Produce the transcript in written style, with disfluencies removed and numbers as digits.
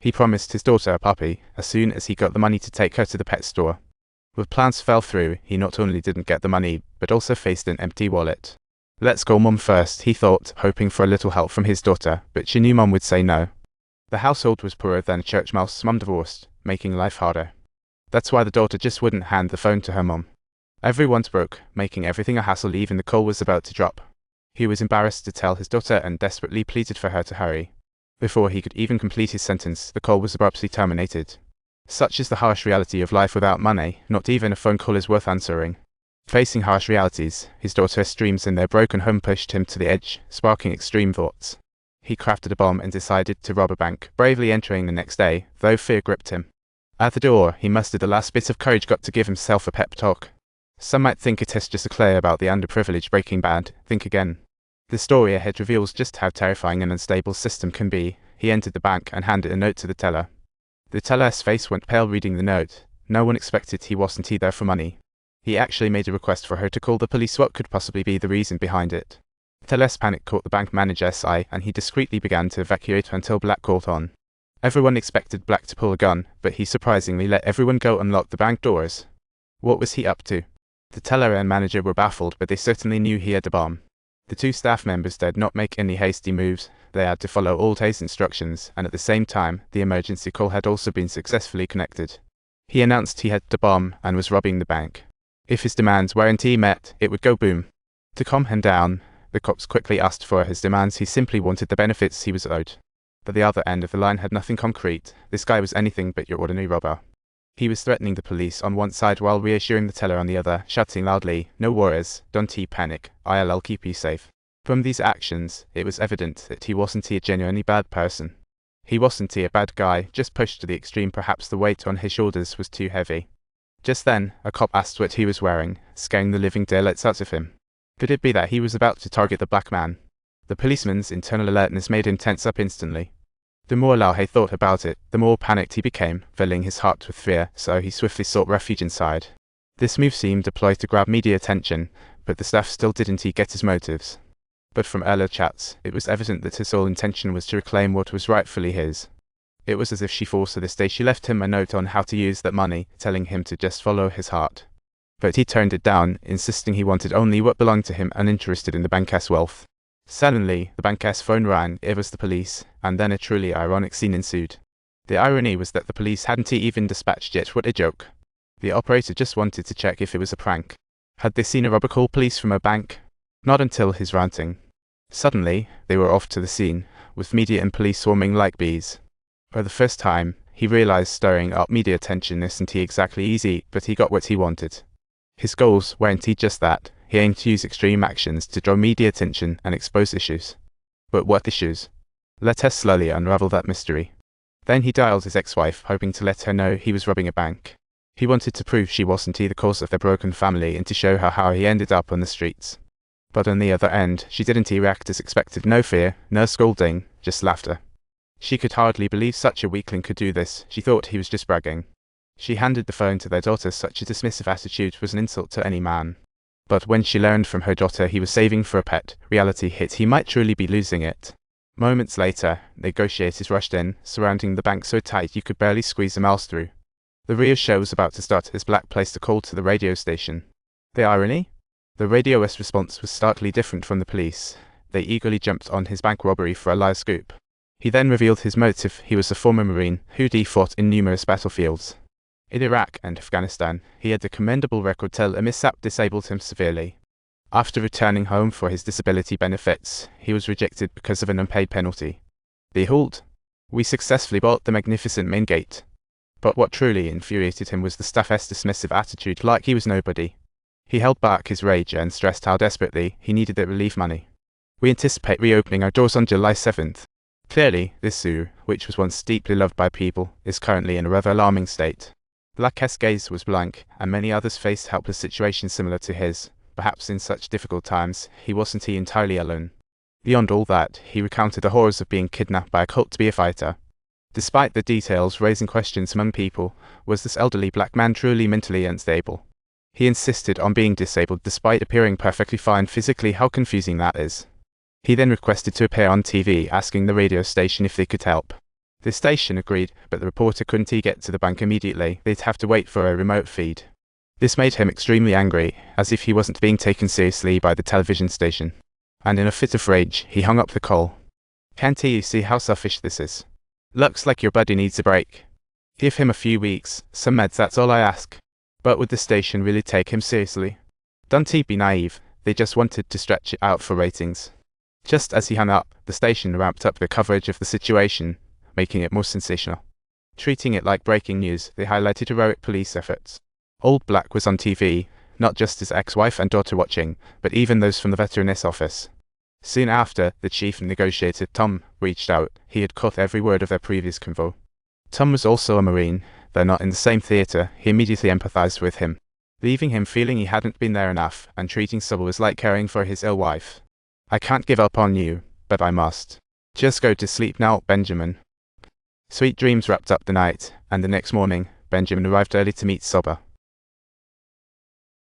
He promised his daughter a puppy as soon as he got the money to take her to the pet store. But plans fell through. He not only didn't get the money, but also faced an empty wallet. Let's call Mum first, he thought, hoping for a little help from his daughter, but she knew Mum would say no. The household was poorer than a church mouse. Mum divorced, making life harder. That's why the daughter just wouldn't hand the phone to her mum. Everyone's broke, making everything a hassle. Even the call was about to drop. He was embarrassed to tell his daughter and desperately pleaded for her to hurry. Before he could even complete his sentence, the call was abruptly terminated. Such is the harsh reality of life without money. Not even a phone call is worth answering. Facing harsh realities, his daughter's dreams in their broken home pushed him to the edge, sparking extreme thoughts. He crafted a bomb and decided to rob a bank, bravely entering the next day, though fear gripped him. At the door, he mustered the last bit of courage got to give himself a pep talk. Some might think it is just a play about the underprivileged Breaking Bad. Think again. The story ahead reveals just how terrifying an unstable system can be. He entered the bank and handed a note to the teller. The teller's face went pale reading the note. No one expected he wasn't there for money. He actually made a request for her to call the police. What could possibly be the reason behind it? The teller's panic caught the bank manager's eye, and he discreetly began to evacuate until Black caught on. Everyone expected Black to pull a gun, but he surprisingly let everyone go and locked the bank doors. What was he up to? The teller and manager were baffled, but they certainly knew he had a bomb. The two staff members did not make any hasty moves. They had to follow all his instructions, and at the same time, the emergency call had also been successfully connected. He announced he had the bomb and was robbing the bank. If his demands weren't met, it would go boom. To calm him down, the cops quickly asked for his demands. He simply wanted the benefits he was owed. But the other end of the line had nothing concrete. This guy was anything but your ordinary robber. He was threatening the police on one side while reassuring the teller on the other, shouting loudly, "No worries, don't panic, I'll keep you safe." From these actions, it was evident that he wasn't a genuinely bad person. He wasn't a bad guy, just pushed to the extreme. Perhaps the weight on his shoulders was too heavy. Just then, a cop asked what he was wearing, scaring the living daylights out of him. Could it be that he was about to target the black man? The policeman's internal alertness made him tense up instantly. The more Lauhe thought about it, the more panicked he became, filling his heart with fear, so he swiftly sought refuge inside. This move seemed a ploy to grab media attention, but the staff still didn't get his motives. But from earlier chats, it was evident that his sole intention was to reclaim what was rightfully his. It was as if she forced to this day. She left him a note on how to use that money, telling him to just follow his heart. But he turned it down, insisting he wanted only what belonged to him, uninterested in the bank's wealth. Suddenly, the bank's phone rang. It was the police, and then a truly ironic scene ensued. The irony was that the police hadn't even dispatched yet. What a joke. The operator just wanted to check if it was a prank. Had they seen a robber call police from a bank? Not until his ranting. Suddenly, they were off to the scene, with media and police swarming like bees. For the first time, he realized stirring up media attention isn't exactly easy, but he got what he wanted. His goals weren't just that. He aimed to use extreme actions to draw media attention and expose issues. But what issues? Let us slowly unravel that mystery. Then he dialed his ex-wife, hoping to let her know he was robbing a bank. He wanted to prove she wasn't the cause of their broken family and to show her how he ended up on the streets. But on the other end, she didn't react as expected. No fear, no scolding, just laughter. She could hardly believe such a weakling could do this. She thought he was just bragging. She handed the phone to their daughter. Such a dismissive attitude was an insult to any man. But when she learned from her daughter he was saving for a pet, reality hit. He might truly be losing it. Moments later, negotiators rushed in, surrounding the bank so tight you could barely squeeze a mouse through. The real show was about to start as Black placed a call to the radio station. The irony? The radio's response was starkly different from the police. They eagerly jumped on his bank robbery for a live scoop. He then revealed his motive. He was a former Marine who'd fought in numerous battlefields. In Iraq and Afghanistan, he had a commendable record till a mishap disabled him severely. After returning home for his disability benefits, he was rejected because of an unpaid penalty. Behold, we successfully bought the magnificent main gate. But what truly infuriated him was the staff's dismissive attitude, like he was nobody. He held back his rage and stressed how desperately he needed the relief money. We anticipate reopening our doors on July 7th. Clearly, this zoo, which was once deeply loved by people, is currently in a rather alarming state. Black's gaze was blank, and many others faced helpless situations similar to his. Perhaps in such difficult times, he wasn't entirely alone. Beyond all that, he recounted the horrors of being kidnapped by a cult to be a fighter. Despite the details raising questions among people, was this elderly black man truly mentally unstable? He insisted on being disabled despite appearing perfectly fine physically. How confusing that is. He then requested to appear on TV, asking the radio station if they could help. The station agreed, but the reporter couldn't get to the bank immediately. They'd have to wait for a remote feed. This made him extremely angry, as if he wasn't being taken seriously by the television station. And in a fit of rage, he hung up the call. Can't you see how selfish this is? Looks like your buddy needs a break. Give him a few weeks, some meds, that's all I ask. But would the station really take him seriously? Don't be naive, they just wanted to stretch it out for ratings. Just as he hung up, the station ramped up the coverage of the situation, making it more sensational. Treating it like breaking news, they highlighted heroic police efforts. Old Black was on TV, not just his ex-wife and daughter watching, but even those from the Veterans Office. Soon after, the chief negotiator, Tom, reached out. He had caught every word of their previous convo. Tom was also a Marine, though not in the same theatre. He immediately empathized with him, leaving him feeling he hadn't been there enough, and treating Sybil was like caring for his ill wife. I can't give up on you, but I must. Just go to sleep now, Benjamin. Sweet dreams wrapped up the night, and the next morning, Benjamin arrived early to meet Soba.